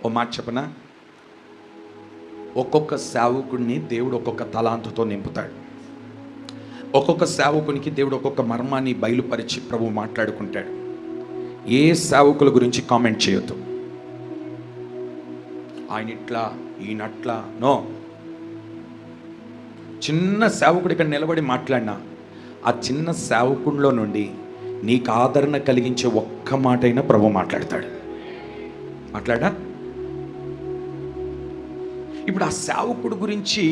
ఓ మాట చెప్పనా, ఒక్కొక్క సేవకుడిని దేవుడు ఒక్కొక్క తలాంతుతో నింపుతాడు. ఒక్కొక్క సేవకునికి దేవుడు ఒక్కొక్క మర్మాన్ని బయలుపరిచి ప్రభు మాట్లాడుకుంటాడు. ఏ సేవకుల గురించి కామెంట్ చేయొద్దు. ఆయన ఇట్లా ఈయనట్లా నో. చిన్న సేవకుడు ఇక్కడ నిలబడి మాట్లాడినా ఆ చిన్న సేవకుడిలో నుండి నీకు ఆదరణ కలిగించే ఒక్క మాట అయినా ప్రభు మాట్లాడతాడు. మాట్లాడా? ఇప్పుడు ఆ సేవకుడు గురించి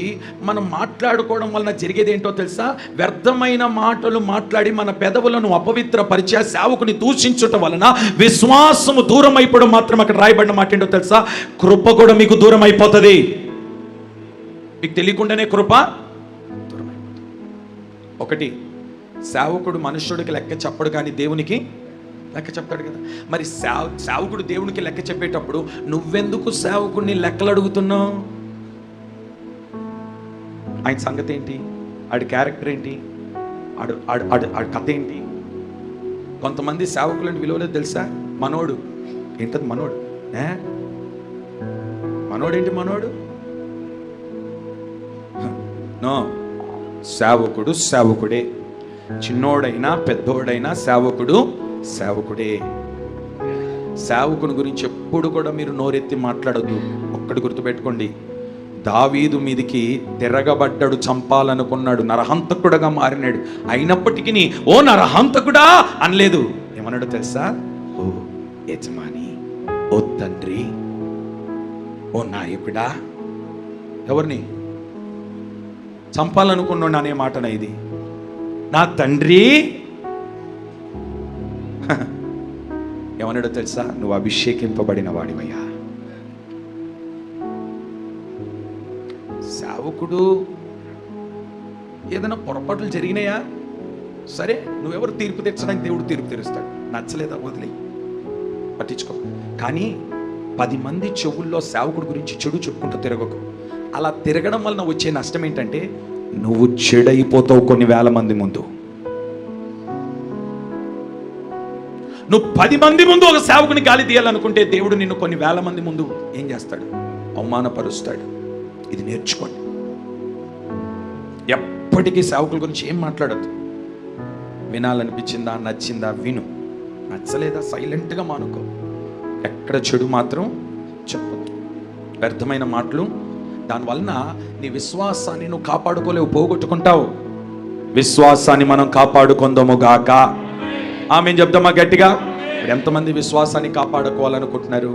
మనం మాట్లాడుకోవడం వలన జరిగేది ఏంటో తెలుసా? వ్యర్థమైన మాటలు మాట్లాడి మన పెదవులను అపవిత్రపరిచి ఆ సేవకుని దూషించటం వలన విశ్వాసము దూరం అయిపోవడం మాత్రం అక్కడ రాయబడిన మాట ఏంటో తెలుసా? కృప కూడా మీకు దూరం అయిపోతుంది. మీకు తెలియకుండానే కృప దూరం అయిపోతుంది. ఒకటి, సేవకుడు మనుష్యుడికి లెక్క చెప్పడు కానీ దేవునికి లెక్క చెప్తాడు కదా. మరి సేవకుడు దేవునికి లెక్క చెప్పేటప్పుడు నువ్వెందుకు సేవకుడిని లెక్కలు అడుగుతున్నావు? ఆయన సంగతి ఏంటి? ఆడి క్యారెక్టర్ ఏంటి? ఆడి కథ ఏంటి? కొంతమంది సేవకులని విలువలేదు తెలుసా? మనోడు ఏంటది? మనోడు మనోడేంటి? మనోడు నో. సేవకుడు సేవకుడే. చిన్నోడైనా పెద్దోడైనా సేవకుడు సేవకుడే. సేవకుని గురించి ఎప్పుడు కూడా మీరు నోరెత్తి మాట్లాడొద్దు. ఒక్కటి గుర్తుపెట్టుకోండి, దావీదు మీదికి తిరగబడ్డాడు, చంపాలనుకున్నాడు, నరహంతకుడుగా మారినాడు. అయినప్పటికీ ఓ నరహంతకుడా అనలేదు. ఏమన్నాడు తెలుసా? ఓ యజమాని, ఓ తండ్రి, ఓ నాయకుడా. ఎవరిని చంపాలనుకున్నాడు అనే మాటన ఇది? నా తండ్రి. ఏమన్నాడో తెలుసా? నువ్వు అభిషేకింపబడిన వాడివయ్యా. సేవకుడు ఏదైనా పొరపాట్లు జరిగినాయా సరే, నువ్వెవరు తీర్పు తెచ్చడానికి? దేవుడు తీర్పు తీరుస్తాడు. నచ్చలేదా వదిలే, పట్టించుకో. కానీ 10 మంది చెవుల్లో సేవకుడు గురించి చెడు చెప్పుకుంటూ తిరగకు. అలా తిరగడం వలన వచ్చే నష్టం ఏంటంటే నువ్వు చెడైపోతావు కొన్ని వేల మంది ముందు. నువ్వు 10 మంది ముందు ఒక సేవకుని గాలి తీయాలనుకుంటే దేవుడు నిన్ను కొన్ని వేల మంది ముందు ఏం చేస్తాడు? అవమానపరుస్తాడు. ఇది నేర్చుకోండి. ఎప్పటికీ సేవకుల గురించి ఏం మాట్లాడద్దు. వినాలనిపించిందా, నచ్చిందా విను, నచ్చలేదా సైలెంట్గా మానుకో. ఎక్కడ చెడు మాత్రం చెప్పొద్దు. వ్యర్థమైన మాటలు, దానివలన నీ విశ్వాసాన్ని నువ్వు కాపాడుకోలేవు, పోగొట్టుకుంటావు. విశ్వాసాన్ని మనం కాపాడుకుందాము గాక. ఆమె చెప్దామా గట్టిగా? ఎంతమంది విశ్వాసాన్ని కాపాడుకోవాలనుకుంటున్నారు?